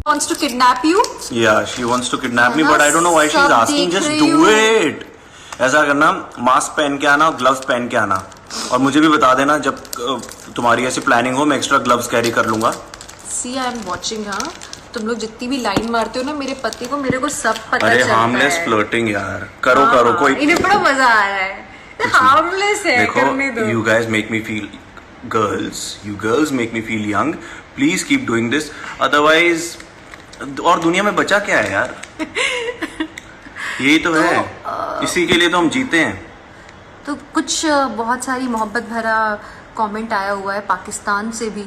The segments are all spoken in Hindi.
wants to kidnap you. Yeah, she wants to kidnap me, हाँ, but I don't know why she's सब asking. देख Just रही do हूँ। it. ऐसा करना, मास्क पहन के आना, ग्लव्स पहन के आना, और मुझे भी बता देना जब तुम्हारी ऐसी प्लानिंग हो, मैं एक्स्ट्रा ग्लव्स कैरी कर लूंगा। See, I am watching. हाँ, तुम लोग जितनी भी लाइन मारते हो ना मेरे पति को, मेरे को सब पता अरे चलता है। हार्मलेस फ्लर्टिंग यार, करो हाँ, करो कोई। इन्हें बड़ा मजा आ रहा है। हार्मलेस है, करने देखो, दो। you guys make me feel you girls make me feel young. Please keep doing this. Otherwise, और दुनिया में बचा क्या है यार? यही तो है, इसी के लिए तो हम जीते हैं। तो कुछ बहुत सारी मोहब्बत भरा कमेंट आया हुआ है पाकिस्तान से भी।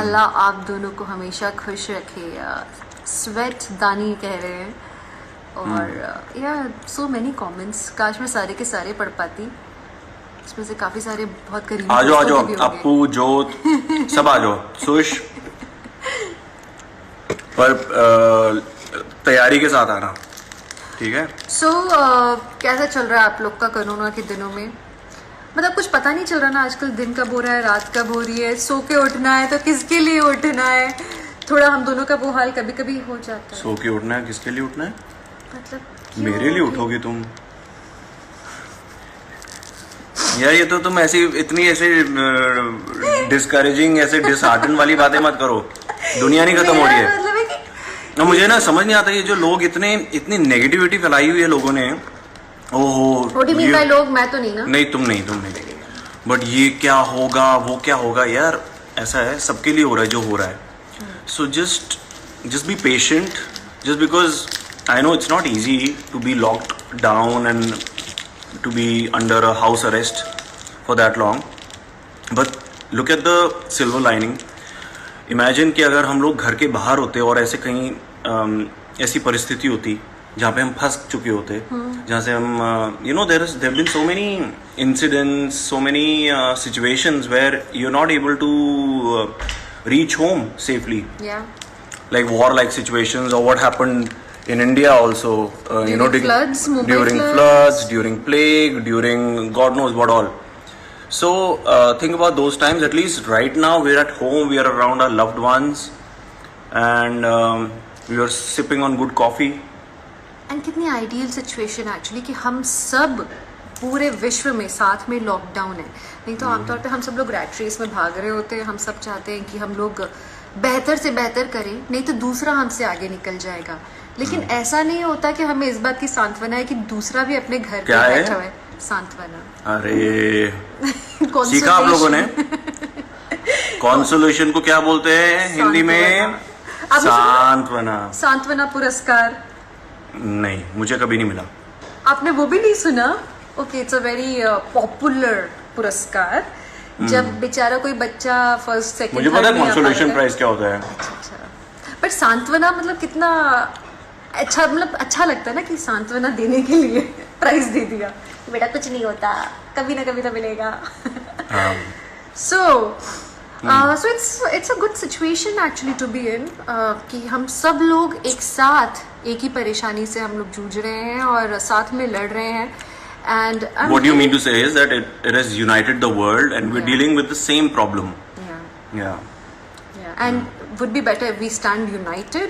अल्लाह आप दोनों को हमेशा खुश रखे। स्वेट दानी कह रहे हैं, और यार सो मेनी कमेंट्स, काश मैं सारे के सारे पढ़ पाती। इसमें से काफी सारे बहुत करीबी आ जाओ दोस्तों के भी होंगे। अप्पू जोत सब आ जाओ। सुश पर तैयारी के साथ आना, ठीक है? सो कैसा चल रहा है आप लोग का कोरोना के दिनों में? मतलब कुछ पता नहीं चल रहा ना आजकल, दिन कब हो रहा है, रात कब हो रही है, सो के उठना है तो किसके लिए उठना है। थोड़ा हम दोनों का वो हाल कभी कभी हो जाता है। सो के उठना है, किसके लिए उठना है? मतलब मेरे लिए उठोगी तुम यार? ये तो तुम ऐसी इतनी ऐसे डिस्करेजिंग, ऐसे डिसहार्टन वाली बातें मत करो। दुनिया नहीं खत्म हो रही है। मतलब है कि और मुझे ना समझ नहीं आता, ये जो लोग इतनी नेगेटिविटी फैलाई हुई है लोगों ने। ओहो, भाई लोग, मैं तो नहीं ना। नहीं तुम नहीं, बट ये क्या होगा, वो क्या होगा यार? ऐसा है, सबके लिए हो रहा है जो हो रहा है। So just be patient, just because I know it's not easy to be locked down and to be under a house arrest for that long, but look at the silver lining. Imagine कि अगर हम लोग घर के बाहर होते और ऐसे कहीं ऐसी परिस्थिति होती जहाँ पे हम फंस चुके होते, जहाँ से हम there have been so many incidents, so many situations where you're not able to reach home safely. Yeah. Like war-like situations, or what happened in India also, During floods, Mumbai during floods, during plague, during God knows what all. So think about those times. At least right now we're at home, we are around our loved ones, and we are sipping on good coffee. And कितनी आइडियल सिचुएशन एक्चुअली कि हम सब पूरे विश्व में साथ में लॉकडाउन है। नहीं तो आमतौर पे हम सब लोग रैट रेस में भाग रहे होते हैं। हम सब चाहते हैं कि हम लोग बेहतर से बेहतर करें, नहीं तो दूसरा हमसे आगे निकल जाएगा। लेकिन ऐसा नहीं होता कि हमें इस बात की सांत्वना है कि दूसरा भी अपने घर पे बैठा हुआ है। सांत्वना, अरे सीखा आप लोगों ने? कॉन्सोलेशन को क्या बोलते हैं हिंदी में? सांत्वना। सांत्वना पुरस्कार नहीं, मुझे कभी नहीं मिला। आपने वो भी नहीं सुना? Okay, it's a very popular पुरस्कार। जब बेचारा कोई बच्चा फर्स्ट सेकंड, मुझे पता है कॉन्सोलेशन प्राइज क्या होता है। अच्छा, बट सांत्वना मतलब कितना अच्छा, मतलब अच्छा लगता है ना कि सांत्वना देने के लिए प्राइज दे दिया। बेटा कुछ नहीं होता, कभी ना कभी तो मिलेगा। So it's a good situation actually to be in, कि हम सब लोग एक साथ एक ही परेशानी से हम लोग जूझ रहे हैं और साथ में लड़ रहे हैं। And what you mean to say is that it has united the world, and we're dealing with the same problem. Yeah. And would be better if we stand united.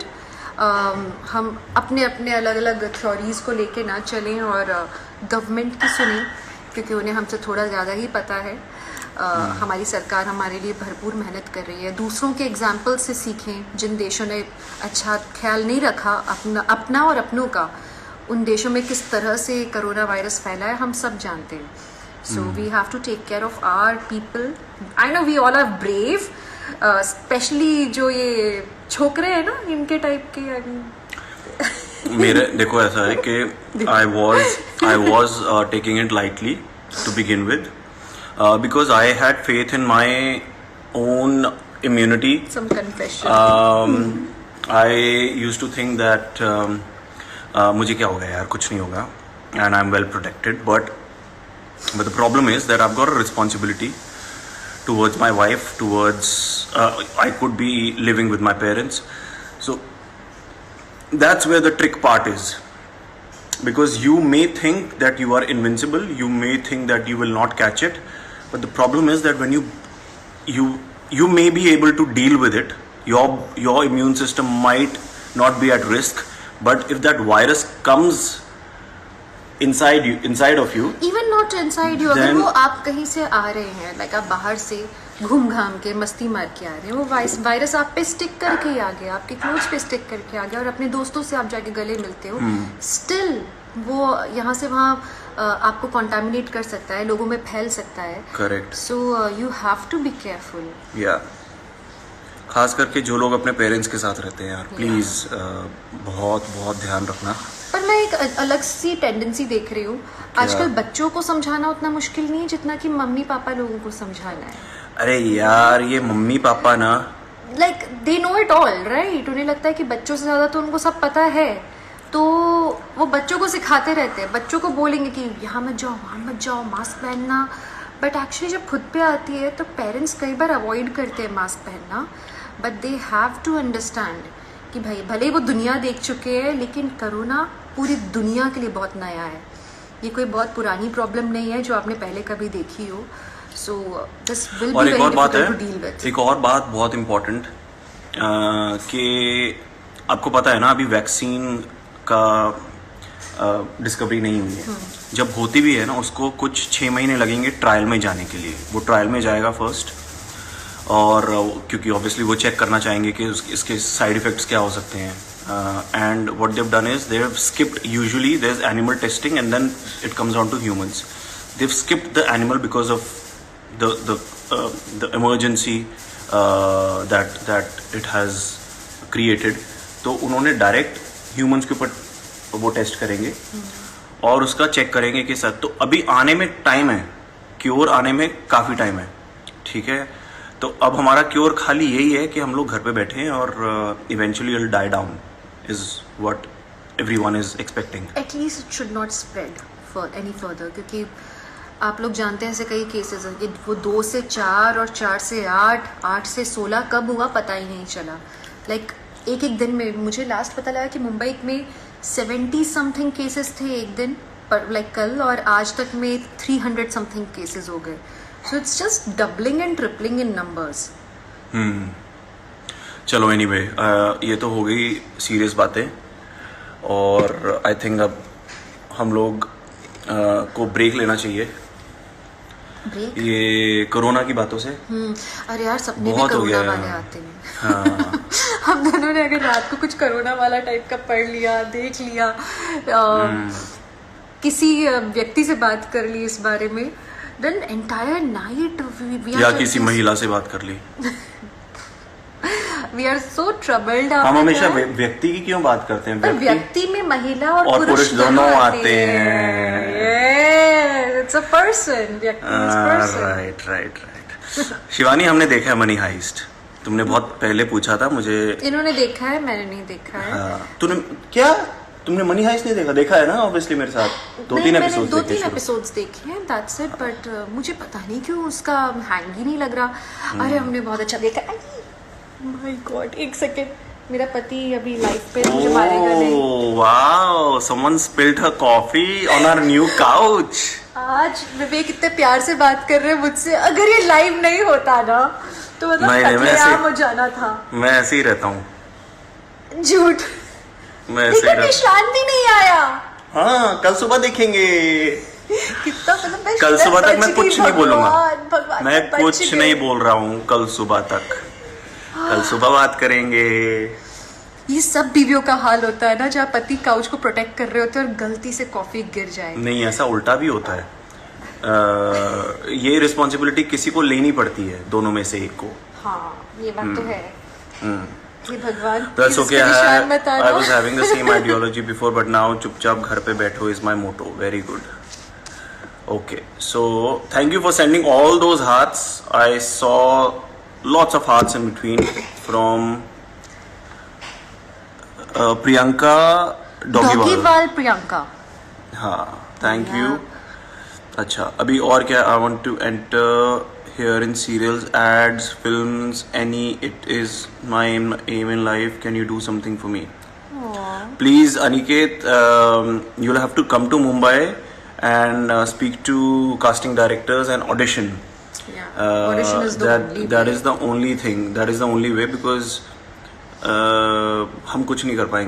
हम अपने अपने अलग अलग थ्योरीज को लेके ना चलें और गवर्नमेंट की सुने, क्योंकि उन्हें हमसे थोड़ा ज़्यादा ही पता है। हमारी सरकार हमारे लिए भरपूर मेहनत कर रही है। दूसरों के एग्जाम्पल से सीखें। जिन देशों ने अच्छा ख्याल नहीं रखा अपना और अपनों का, उन देशों में किस तरह से कोरोना वायरस फैला है हम सब जानते हैं। So we have to take care of our people. I know we all are brave, specially जो ये छोकरे हैं ना, इनके टाइप के। मेरे देखो ऐसा है कि I was taking it lightly to begin with, because I had faith in my own immunity. Some confession. I used to think that मुझे क्या होगा यार, कुछ नहीं होगा, and I'm well protected. But the problem is that I've got a responsibility towards my wife, towards I could be living with my parents. So that's where the trick part is, because you may think that you are invincible, you may think that you will not catch it, but the problem is that when you may be able to deal with it, your immune system might not be at risk, but if that virus comes inside of you, even not inside you, अगर Then- वो आप कहीं से आ रहे हैं, लाइक आप बाहर से घूम घाम के मस्ती मार के आ रहे हैं, वो वायरस आप पे स्टिक करके ही आ गया, आपके क्लोथ्स पे स्टिक करके आ गया, और अपने दोस्तों से आप जाके गले मिलते हो, स्टिल वो यहाँ से वहाँ आपको कॉन्टामिनेट कर सकता है, लोगों में फैल सकता है. Correct. So you have to be careful. या खास करके जो लोग अपने पेरेंट्स के साथ रहते हैं यार, प्लीज बहुत बहुत ध्यान रखना. पर मैं एक अलग सी टेंडेंसी देख रही हूँ आजकल, बच्चों को समझाना उतना मुश्किल नहीं है जितना कि मम्मी पापा लोगों को समझाना है. अरे यार ये मम्मी पापा ना, like they know it all right. उन्हें लगता है कि बच्चों से ज़्यादा तो उनको सब पता है, तो वो बच्चों को सिखाते रहते हैं, बच्चों को बोलेंगे कि यहाँ मत जाओ, वहाँ मत जाओ, मास्क पहनना. बट एक्चुअली जब खुद पे आती है तो पेरेंट्स कई बार अवॉइड करते हैं मास्क पहनना. But they have to understand कि भाई भले ही वो दुनिया देख चुके हैं, लेकिन कोरोना पूरी दुनिया के लिए बहुत नया है. ये कोई बहुत पुरानी प्रॉब्लम नहीं है जो आपने पहले कभी देखी हो. सो दिस विल और बी एक वेरी और बात है, डिफिकल्ट टू डील विद. एक और बात बहुत इम्पोर्टेंट कि आपको पता है ना अभी वैक्सीन का डिस्कवरी नहीं हुई है. जब होती भी है ना उसको कुछ 6 महीने लगेंगे ट्रायल में जाने के लिए. वो ट्रायल में जाएगा फर्स्ट, और क्योंकि ऑब्वियसली वो चेक करना चाहेंगे कि इसके साइड इफेक्ट्स क्या हो सकते हैं. And what they have done is they have skipped, usually there is animal testing and then it comes on to humans. They have skipped the animal because of the emergency that it has created. तो उन्होंने डायरेक्ट ह्यूमंस के ऊपर वो टेस्ट करेंगे और उसका चेक करेंगे कि सर, तो अभी आने में टाइम है, क्योर आने में काफ़ी टाइम है. ठीक है, तो अब हमारा क्योर खाली यही है कि हम लोग घर पे बैठे हैं और eventually it die down is what everyone is expecting. At least it should not spread for any further, क्योंकि आप लोग जानते हैं ऐसे कई केसेस हैं कि वो 2 से 4 और 4 से 8, 8 से 16 कब हुआ पता ही नहीं चला. लाइक एक दिन में मुझे लास्ट पता लगा कि मुंबई में 70 समथिंग केसेस थे एक दिन पर, लाइक कल, और आज तक में 300 समथिंग केसेस हो गए. So it's just doubling and tripling in numbers. चलो एनीवे, ये तो हो गई सीरियस बातें, और आई थिंक अब हम लोग को ब्रेक लेना चाहिए ब्रेक? ये कोरोना की बातों से. अरे यार सपने भी बहुत हो कोरोना गया वाले यार. आते हैं. हाँ. हम दोनों ने अगर रात को कुछ कोरोना वाला टाइप का पढ़ लिया, देख लिया, किसी व्यक्ति से बात कर ली इस बारे में, देन एंटायर नाइट या किसी महिला से बात कर ली. We are so troubled. हम हमेशा व्यक्ति की क्यों बात करते हैं? व्यक्ति में महिला और पुरुष दोनों आते हैं. It's a person. व्यक्ति is person. Right right right. Shivani, हमने देखा है मनी हाइस्ट. तुमने बहुत पहले पूछा था मुझे. इन्होंने देखा है, मैंने नहीं देखा है. हाँ. तुमने मनी हाइस्ट नहीं देखा? देखा है ना ऑब्वियसली मेरे साथ. 2-3 एपिसोड 2-3 एपिसोड्स देखे हैं, दैट्स इट. बट मुझे पता नहीं क्यों उसका हैंग ही नहीं लग रहा. अरे हमने बहुत अच्छा देखा. माय गॉड, एक सेकंड, मेरा पति अभी लाइफ पे मुझे मारेगा नहीं. Wow, someone spilled her coffee on our new couch. आज विवेक इतने प्यार से बात कर रहे हैं मुझसे. अगर ये लाइव नहीं होता ना तो मतलब कत्लेआम हो जाना था. मैं ऐसे ही रहता हूँ. झूठ. मैं ऐसे ही रहता. निशान भी नहीं आया. हाँ, कल सुबह देखेंगे. कितना मतलब कल सुबह तक मैं कुछ नहीं बोलूंगा. भगवान मैं कुछ नहीं बोल रहा हूँ कल सुबह तक. कल सुबह बात करेंगे. ये सब बीवियों का हाल होता है ना, जहाँ पति काउच को प्रोटेक्ट कर रहे होते हैं और गलती से कॉफी गिर जाए. नहीं, ऐसा उल्टा भी होता है. ये रिस्पॉन्सिबिलिटी किसी को लेनी पड़ती है, दोनों में से एक को. हाँ, ये बात तो है. ये भगवान, That's okay. निशान मत आना. I was having the same ideology before, but now चुपचाप घर पे बैठो is my motto. Very good. Okay, so thank you for sending all those hearts. I saw lots of hearts in between from Priyanka Doggiwal. Priyanka. हाँ, thank you. अच्छा, अभी और क्या? I want to enter here in serials, ads, films, any. It is my aim in life. Can you do something for me? Please, Aniket, you'll have to come to Mumbai and speak to casting directors and audition. Audition is the only that way. is the only thing. That is the only way, because हम कुछ नहीं कर पाएंगे